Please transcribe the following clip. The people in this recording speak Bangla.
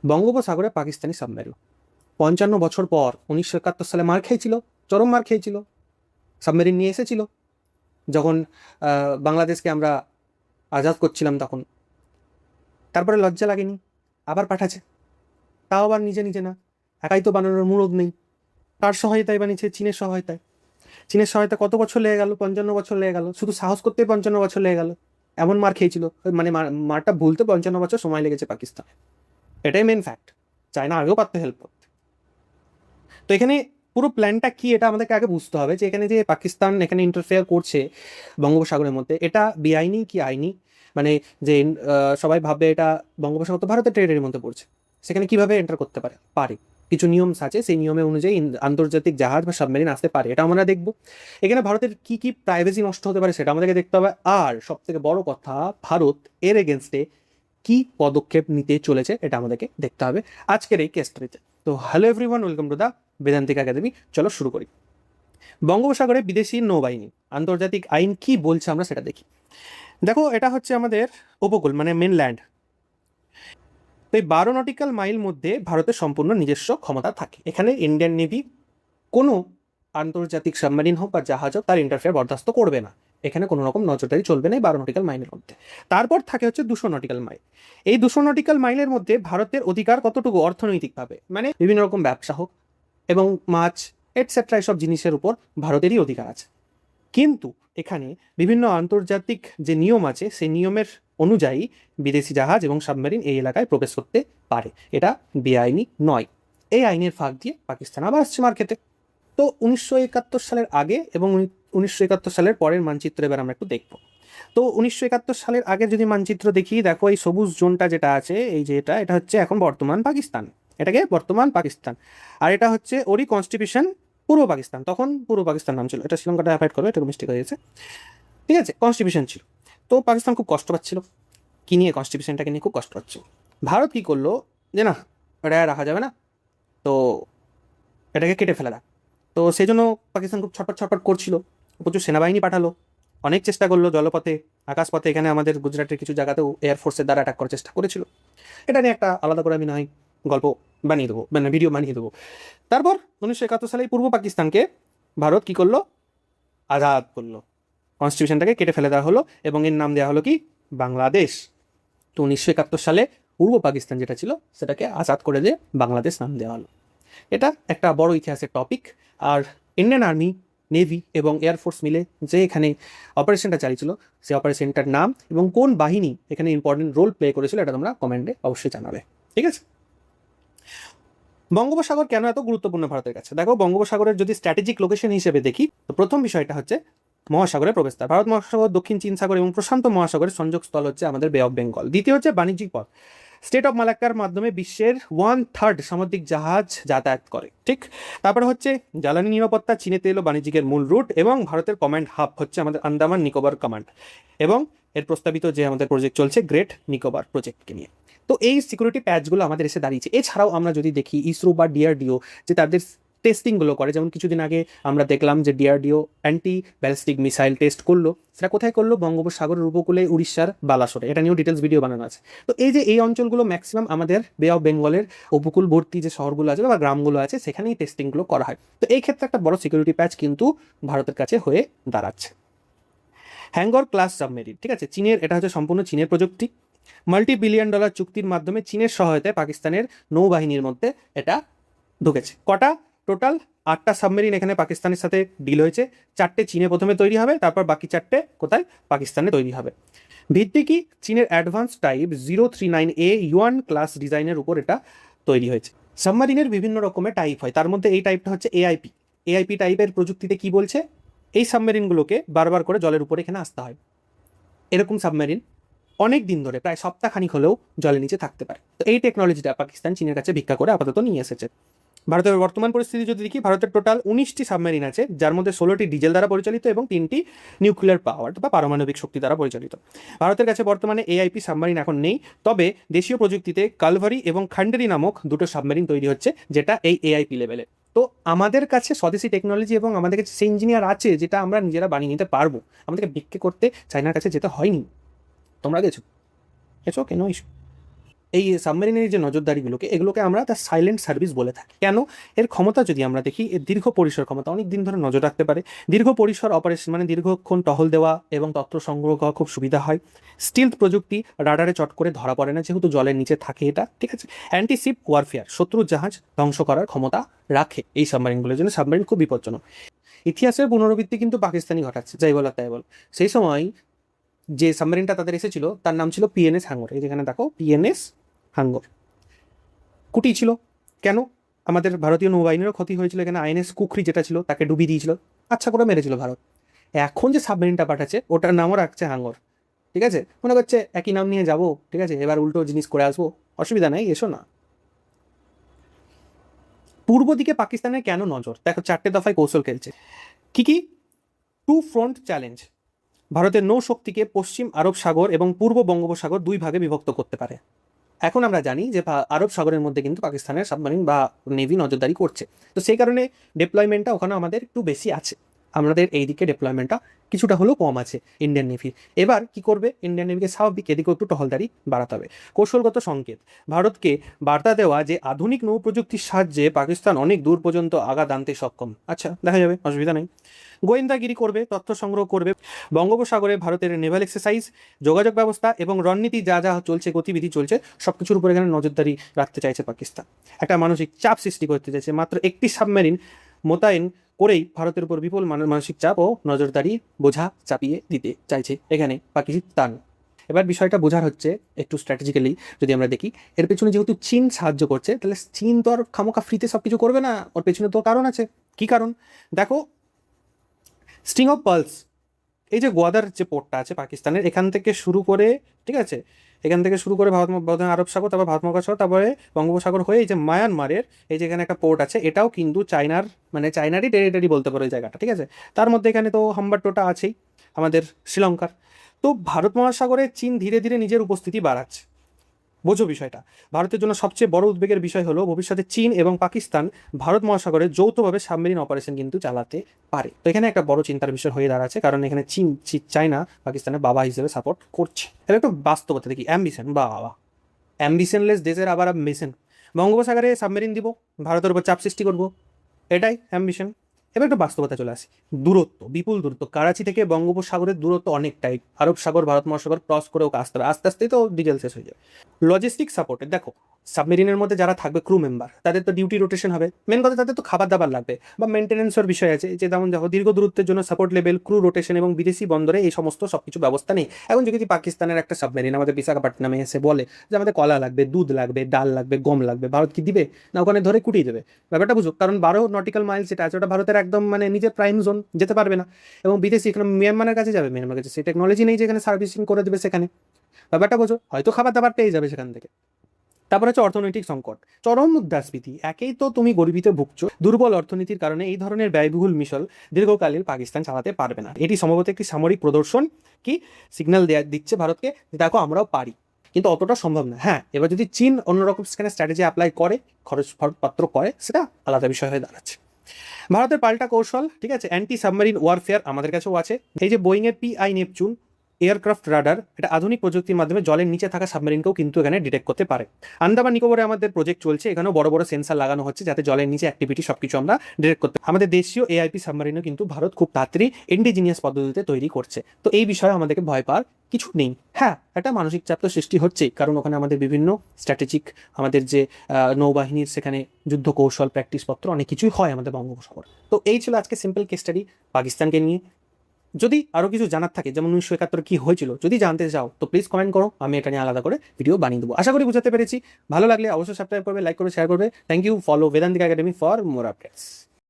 বঙ্গোপসাগরে পাকিস্তানি সাবমেরিন 55 বছর পর 1971 সালে মার খেয়েছিল, চরম মার খেয়েছিল। সাবমেরিন নিয়ে এসেছিল যখন বাংলাদেশকে আমরা আজাদ করছিলাম তখন। তারপরে লজ্জা লাগেনি, আবার পাঠাচ্ছে। তাও আবার নিজে নিজে না, একাই তো বানানোর মুরদ নেই। কার সহায়তায় বানিয়েছে? চীনের সহায়তায়। চীনের সহায়তা কত বছর লেগে গেল? 55 বছর লেগে গেল। শুধু সাহস করতে 55 বছর লেগে গেল। এমন মার খেয়েছিল, মানে মারটা ভুলতে 55 বছর সময় লেগেছে পাকিস্তান। এটাই মেন ফ্যাক্ট। চায়না আগেও পারতো হেল্প করতে। তো এখানে পুরো প্ল্যানটা কি, এটা আমাদেরকে আগে বুঝতে হবে যে এখানে যে পাকিস্তান এখানে ইন্টারফেয়ার করছে বঙ্গোপসাগরের মধ্যে, এটা বেআইনি কি আইনি? মানে যে সবাই ভাববে এটা বঙ্গোপসাগর তো ভারতের টেরিটরির মধ্যে পড়ছে, সেখানে কিভাবে এন্টার করতে পারে? পারে, কিছু নিয়ম আছে, সেই নিয়মের অনুযায়ী আন্তর্জাতিক জাহাজ বা সাবমেরিন আসতে পারে, এটা আমরা দেখবো। এখানে ভারতের কি কি প্রাইভেসি নষ্ট হতে পারে সেটা আমাদেরকে দেখতে হবে। আর সব থেকে বড় কথা, ভারত এর এগেনস্টে কি পদক্ষেপ নিতে চলেছে এটা আমাদেরকে দেখতে হবে আজকের এই কেস স্টাডিতে। তো hello everyone, welcome to the বেদান্তিক academy. চলো শুরু করি। বঙ্গোপসাগরে বিদেশি নৌবাহিনী, আন্তর্জাতিক আইন কি বলছে আমরা সেটা দেখি। দেখো, এটা হচ্ছে আমাদের উপকূল, মানে মেনল্যান্ড। তো এই 12 নটিক্যাল মাইল মধ্যে ভারতের সম্পূর্ণ নিজস্ব ক্ষমতা থাকে। এখানে ইন্ডিয়ান নেভি কোনো আন্তর্জাতিক সাবমেরিন হোক বা জাহাজ হোক তার ইন্টারফেয়ার বরদাস্ত করবে না। এখানে কোনো রকম নজরদারি চলবে না এই 12 নটিক্যাল মাইলের মধ্যে। তারপর থাকে হচ্ছে 200 নটিক্যাল মাইল। এই 200 নটিক্যাল মাইলের মধ্যে ভারতের অধিকার কতটুকু অর্থনৈতিকভাবে, মানে বিভিন্ন রকম ব্যবসা হোক এবং মাছ এটসেট্রা এসব জিনিসের উপর ভারতেরই অধিকার আছে। কিন্তু এখানে বিভিন্ন আন্তর্জাতিক যে নিয়ম আছে সেই নিয়মের অনুযায়ী বিদেশি জাহাজ এবং সাবমেরিন এই এলাকায় প্রবেশ করতে পারে। এটা বেআইনি নয়। এই আইনের ফাঁক দিয়ে পাকিস্তান আবার আসছে মার খেতে। তো 1971 সালের আগে এবং 1971 সালের পরের মানচিত্র এবার আমরা একটু দেখব। তো 1971 সালের আগে যদি মানচিত্র দেখি, দেখো এই সবুজ জোনটা যেটা আছে, এই যে এটা হচ্ছে এখন বর্তমান পাকিস্তান। এটাকে বর্তমান পাকিস্তান। আর এটা হচ্ছে ওরই কনস্টিটিউশন পূর্ব পাকিস্তান। তখন পূর্ব পাকিস্তান নাম ছিল, এটা শ্রীলঙ্কাটা অ্যাভয়েড করবে, এটা মিস্টেক হয়ে গেছে। ঠিক আছে, কনস্টিটিউশন ছিল। তো পাকিস্তান খুব কষ্ট পাচ্ছিল, কি নিয়ে? কনস্টিটিউশনটাকে নিয়ে খুব কষ্ট পাচ্ছিল। ভারত কি করলো যে না, এটা রাখা যাবে না, তো এটাকে কেটে ফেলা যাক। তো সেই জন্য পাকিস্তান খুব ছটপট ছটপট করছিল, প্রচুর সেনাবাহিনী পাঠালো, অনেক চেষ্টা করলো জলপথে, আকাশপথে। এখানে আমাদের গুজরাটের কিছু জায়গাতেও এয়ারফোর্সের দ্বারা অ্যাটাক করার চেষ্টা করেছিল। এটা নিয়ে একটা আলাদা করে আমি নয় গল্প বানিয়ে দেবো, মানে ভিডিও বানিয়ে দেবো। তারপর 1971 সালে পূর্ব পাকিস্তানকে ভারত কি করলো? আজাদ করলো। কনস্টিটিউশনটাকে কেটে ফেলে দেওয়া হলো এবং এর নাম দেওয়া হলো কি? বাংলাদেশ। তো 1971 সালে পূর্ব পাকিস্তান যেটা ছিল সেটাকে আজাদ করে দিয়ে বাংলাদেশ নাম দেওয়া হলো। এটা একটা বড় ইতিহাসের টপিক। আর ইন্ডিয়ান আর্মি, নেভি এবং এয়ারফোর্স মিলে যে এখানে অপারেশনটা চালিয়েছিল, সেই অপারেশনটার নাম এবং কোন বাহিনী এখানে ইম্পর্টেন্ট রোল প্লে করেছিল এটা তোমরা কমেন্টে অবশ্যই জানাবে। ঠিক আছে? বঙ্গোপসাগর কেন এত গুরুত্বপূর্ণ ভারতের কাছে? দেখো, বঙ্গোপসাগরের যদি স্ট্র্যাটেজিক লোকেশন হিসেবে দেখি, তো প্রথম বিষয়টা হচ্ছে মহাসাগরের প্রবেশদ্বার। ভারত মহাসাগর, দক্ষিণ চীন সাগর এবং প্রশান্ত মহাসাগরের সংযোগস্থল হচ্ছে আমাদের বে অফ বেঙ্গল। দ্বিতীয় হচ্ছে বাণিজ্যিক পথ। স্টেট অফ মালাক্কার মাধ্যমে বিশ্বের 1/3 সামুদ্রিক জাহাজ যাতায়াত করে। ঠিক। তারপরে হচ্ছে জ্বালানি নিরাপত্তা, চীনে তেল ও বাণিজ্যিকের মূল রুট এবং ভারতের কমান্ড হাব হচ্ছে আমাদের আন্দামান নিকোবর কমান্ড এবং এর প্রস্তাবিত যে আমাদের প্রজেক্ট চলছে গ্রেট নিকোবর প্রজেক্টকে নিয়ে। তো এই সিকিউরিটি প্যাচগুলো আমাদের এসে দাঁড়িয়েছে। এছাড়াও আমরা যদি দেখি ইসরো বা ডিআরডিও যে তাদের টেস্টিংগুলো করে, যেমন কিছুদিন আগে আমরা দেখলাম যে DRDO anti ballistic missile test করলো। সেটা কোথায় করলো? বঙ্গোপসাগরের উপকূলে উড়িষ্যার বালাসোরে। এটা নিয়েও ডিটেলস ভিডিও বানানো আছে। তো এই যে এই অঞ্চলগুলো ম্যাক্সিমাম আমাদের বে অফ বেঙ্গলের উপকূলবর্তী যে শহরগুলো আছে বা গ্রামগুলো আছে সেখানেই টেস্টিংগুলো করা হয়। তো এই ক্ষেত্রে একটা বড় সিকিউরিটি প্যাচ কিন্তু ভারতের কাছে হয়ে দাঁড়াচ্ছে। হ্যাঙ্গর ক্লাস সাবমেরিন, ঠিক আছে, চীনের, এটা হচ্ছে সম্পূর্ণ চীনের প্রযুক্তি। $multi-billion চুক্তির মাধ্যমে চীনের সহায়তায় পাকিস্তানের নৌবাহিনীর মধ্যে এটা ঢুকেছে। কটা? টোটাল 8টা সাবমেরিন এখানে পাকিস্তানের সাথে ডিল হয়েছে। 4টে চীনে প্রথমে তৈরি হবে, তারপর বাকি 4টে কোথায়? পাকিস্তানে তৈরি হবে। ভিত্তি কি? চীনের advance type 039A yuan class ডিজাইনের উপর এটা তৈরি হয়েছে। সাবমেরিনের বিভিন্ন রকমের টাইপ হয়, তার মধ্যে এই টাইপটা হচ্ছে এআইপি। এআইপি টাইপের প্রযুক্তিতে কি বলছে? এই সাবমেরিনগুলোকে বারবার করে জলের উপরে এখানে আসতে হয়। এরকম সাবমেরিন অনেক দিন ধরে, প্রায় সপ্তাহখানিক হলেও জলের নিচে থাকতে পারে। তো এই টেকনোলজিটা পাকিস্তান চীনের কাছে ভিক্ষা করে আপাতত নিয়ে এসেছে। ভারতের বর্তমান পরিস্থিতি যদি দেখি, ভারতের টোটাল 19টি সাবমেরিন আছে, যার মধ্যে 16টি ডিজেল দ্বারা পরিচালিত এবং 3টি নিউক্লিয়ার পাওয়ার বা পারমাণবিক শক্তি দ্বারা পরিচালিত। ভারতের কাছে বর্তমানে এআইপি সাবমেরিন এখন নেই, তবে দেশীয় প্রযুক্তিতে কালভারি এবং খান্ডেরি নামক দুটো সাবমেরিন তৈরি হচ্ছে, যেটা এই এআইপি লেভেলে। তো আমাদের কাছে স্বদেশি টেকনোলজি এবং আমাদের কাছে সেই ইঞ্জিনিয়ার আছে যেটা আমরা নিজেরা বানিয়ে নিতে পারবো। আমাদেরকে ভিক্ষে করতে চায়নার কাছে যেতে হয়নি। তোমরা গেছো, এসো, কেন ইস্যু। এই সাবমেরিনের যে নজরদারিগুলোকে, এগুলোকে আমরা তার সাইলেন্ট সার্ভিস বলে থাকি। কেন? এর ক্ষমতা যদি আমরা দেখি, এর দীর্ঘ পরিসর ক্ষমতা, অনেক দিন ধরে নজর রাখতে পারে, দীর্ঘ পরিসর অপারেশন মানে দীর্ঘক্ষণ টহল দেওয়া এবং তথ্য সংগ্রহ করা খুব সুবিধা হয়। স্টিলথ প্রযুক্তি, রাডারে চট করে ধরা পড়ে না যেহেতু জলের নিচে থাকে এটা, ঠিক আছে। অ্যান্টিশিপ ওয়ারফেয়ার, শত্রুর জাহাজ ধ্বংস করার ক্ষমতা রাখে এই সাবমেরিনগুলোর জন্য। সাবমেরিন খুব বিপজ্জনক। ইতিহাসের পুনরাবৃত্তি কিন্তু পাকিস্তানি ঘটাচ্ছে, যাই বলা তাই বল। সেই সময় যে সাবমেরিনটা তাদের এসেছিল তার নাম ছিল পিএনএস হাঙ্গর। এই যেখানে দেখো পিএনএস হাঙ্গর। কুটি ছিল। কেন? আমাদের ভারতীয় নৌবাহিনীরও ক্ষতি হয়েছিল এখানে। আইএনএস কুকরি যেটা ছিল তাকে ডুবিয়ে দিয়েছিল, আচ্ছা করে মেরেছিল ভারত। এখন যে সাবমেরিনটা পাঠাচ্ছে ওটার নামও রাখছে হাঙ্গর, ঠিক আছে। মনে করছে একই নাম নিয়ে যাব, ঠিক আছে, এবার উল্টো জিনিস করে আসবো, অসুবিধা নেই, এসো না। পূর্ব দিকে পাকিস্তানের কেন নজর? দেখো 4টে দফায় কৌশল খেলছে। কি কি? Two front challenge. ভারতের নৌশক্তিকে পশ্চিম আরব সাগর এবং পূর্ব বঙ্গোপসাগর 2 ভাগে বিভক্ত করতে পারে। এখন আমরা জানি যে আরব সাগরের মধ্যে কিন্তু পাকিস্তানের সাবমেরিন বা নেভি নজরদারি করছে, তো সেই কারণে ডেপ্লয়মেন্টটা ওখানে আমাদের একটু বেশি আছে। আমাদের এই দিকে ডেপ্লয়মেন্টটা কিছুটা হলেও কম আছে ইন্ডিয়ান নেভির। এবার কি করবে ইন্ডিয়ান নেভিকে? স্বাভাবিক এদিকেও একটু টহলদারি বাড়াতে হবে। কৌশলগত সংকেত, ভারতকে বার্তা দেওয়া যে আধুনিক নৌ প্রযুক্তির সাহায্যে পাকিস্তান অনেক দূর পর্যন্ত আঘাত আনতে সক্ষম। আচ্ছা, দেখা যাবে, অসুবিধা নেই। গোয়েন্দাগিরি করবে, তথ্য সংগ্রহ করবে। বঙ্গোপসাগরে ভারতের নেভাল এক্সারসাইজ, যোগাযোগ ব্যবস্থা এবং রণনীতি যা যা চলছে, গতিবিধি চলছে, সব কিছুর উপর এখানে নজরদারি রাখতে চাইছে পাকিস্তান। একটা মানসিক চাপ সৃষ্টি করতে চাইছে। মাত্র একটি সাবমেরিন মোতায়েন করেই ভারতের উপর বিপুল মানসিক চাপ ও নজরদারি বোঝা চাপিয়ে দিতে চাইছে এখানে পাকিস্তান। এবার বিষয়টা বোঝার হচ্ছে একটু স্ট্র্যাটেজিক্যালি যদি আমরা দেখি, এর পেছনে যেহেতু চীন সাহায্য করছে, তাহলে চীন তো আর খামোখা ফ্রিতে সব কিছু করবে না, ওর পেছনে তো কারণ আছে। কি কারণ? দেখো, স্ট্রিং অফ পার্লস, এই যে গোয়াদার যে পোর্টটা আছে পাকিস্তানের, এখান থেকে শুরু করে, ঠিক আছে, এখান থেকে শুরু করে ভারত আরব সাগর, তারপর ভারত মহাসাগর, তারপরে বঙ্গোপসাগর হয়ে এই যে মায়ানমারের এই যে এখানে একটা পোর্ট আছে, এটাও কিন্তু চায়নার, মানে চায়নারই টেরিটরি বলতে পারো এই জায়গাটা, ঠিক আছে। তার মধ্যে এখানে তো হাম্বারটোটা আছেই আমাদের শ্রীলঙ্কার। তো ভারত মহাসাগরে চীন ধীরে ধীরে নিজের উপস্থিতি বাড়াচ্ছে। বোঝো বিষয়টা। ভারতের জন্য সবচেয়ে বড় উদ্বেগের বিষয় হলো ভবিষ্যতে চীন এবং পাকিস্তান ভারত মহাসাগরে যৌথভাবে সাবমেরিন অপারেশন কিন্তু চালাতে পারে। তো এখানে একটা বড় চিন্তার বিষয় হয়ে দাঁড়াচ্ছে, কারণ এখানে চীন চায়না পাকিস্তানের বাবা হিসেবে সাপোর্ট করছে। এটা একটু বাস্তবতা দেখি। অ্যাম্বিশন, বাবা, অ্যাম্বিশনলেস দেশের আবার অ্যাম্বিশন। বঙ্গোপসাগরে সাবমেরিন দিব, ভারতের উপর চাপ সৃষ্টি করব, এটাই অ্যাম্বিশন। এবার একটু বাস্তবতা চলে আসি। দূরত্ব, বিপুল দূরত্ব। করাচি থেকে বঙ্গোপসাগরের দূরত্ব অনেকটাই। আরব সাগর, ভারত মহাসাগর ক্রস করেও আসতে হবে, আস্তে আস্তেই তো ডিজেল শেষ হয়ে যাবে। লজিস্টিক সাপোর্টে দেখো, সাবমেরিনের মধ্যে যারা থাকবে ক্রু মেম্বার, তাদের তো ডিউটি রোটেশন হবে। মেন কথা, তাদের তো খাবার দাবার লাগবে বা মেনটেন্যান্সের বিষয় আছে, যে যেমন দেখো দীর্ঘ দূরত্বের জন্য সাপোর্ট লেভেল, ক্রু রোটেশন এবং বিদেশি বন্দরে এই সমস্ত সবকিছু ব্যবস্থা নেই। এখন যদি পাকিস্তানের একটা সাবমেরিন আমাদের বিশাখাপট্টনামে এসে বলে যে আমাদের কলা লাগবে, দুধ লাগবে, ডাল লাগবে, গম লাগবে, ভারত কি দিবে? না ওখানে ধরে কুটিয়ে দেবে। ব্যাপারটা বুঝো, কারণ 12 নটিক্যাল মাইলস যেটা আছে ওটা ভারতের একদম মানে নিজের প্রাইম জোন, যেতে পারবে না। এবং বিদেশি এখানে মিয়ানমারের কাছে যাবে, মিয়ানমারের কাছে সেই টেকনোলজি নেই যেখানে সার্ভিসিং করে দেবে সেখানে। ব্যাপারটা বোঝো, হয়তো খাবার দাবার পেয়ে যাবে সেখান থেকে। তারপর হচ্ছে অর্থনৈতিক সংকট, চরম মুদ্রাস্ফীতি। একেই তো তুমি গরিবিতে ভুগছো, দুর্বল অর্থনীতির কারণে এই ধরনের ব্যয়বহুল মিশন দীর্ঘকালীন পাকিস্তান চালাতে পারবে না। এটি সম্ভবত একটি সামরিক প্রদর্শন, কি সিগন্যাল দিচ্ছে ভারতকে, দেখো আমরাও পারি, কিন্তু অতটা সম্ভব না। হ্যাঁ, এবার যদি চীন অন্যরকম সেখানে স্ট্র্যাটেজি অ্যাপ্লাই করে, খরচপত্র করে, সেটা আলাদা বিষয় হয়ে দাঁড়াচ্ছে। ভারতের পাল্টা কৌশল, ঠিক আছে, অ্যান্টি সাবমেরিন ওয়ারফেয়ার আমাদের কাছেও আছে। এই যে বোয়িংয়ের PI নেপচুন এয়ারক্রাফট রাডার, এটা আধুনিক প্রযুক্তির মাধ্যমে জলের নিচে থাকা সাবমেরিনকেও কিন্তু এখানে ডিটেক্ট করতে পারে। আন্দামান নিকোবরে আমাদের প্রজেক্ট চলছে, এখানেও বড় বড় সেন্সার লাগানো হচ্ছে যাতে জলের নিচে অ্যাক্টিভিটি সবকিছু আমরা ডিটেক্ট করতে। আমাদের দেশীয় AIP সাবমেরিনও কিন্তু ভারত খুব তাড়াতাড়ি ইন্ডিজিনিয়াস পদ্ধতিতে তৈরি করছে। তো এই বিষয়ে আমাদেরকে ভয় পাওয়ার কিছু নেই। হ্যাঁ, একটা মানসিক চাপ তো সৃষ্টি হচ্ছেই, কারণ ওখানে আমাদের বিভিন্ন স্ট্র্যাটেজিক, আমাদের যে নৌবাহিনীর সেখানে যুদ্ধ কৌশল প্র্যাকটিসপত্র অনেক কিছুই হয় আমাদের বঙ্গোপসাগর। তো এই ছিল আজকে সিম্পল কেস স্টাডি পাকিস্তানকে নিয়ে। যদি আরও কিছু জানার থাকে, যেমন 1971 কী হয়েছিল, যদি জানতে চাও তো প্লিজ কমেন্ট করো, আমি এটা নিয়ে আলাদা করে ভিডিও বানিয়ে দেবো। আশা করি বুঝাতে পেরেছি। ভালো লাগলে অবশ্যই সাবস্ক্রাইব করবে, লাইক করবে, শেয়ার করবে। Thank you. Follow Vedantik academy for more updates.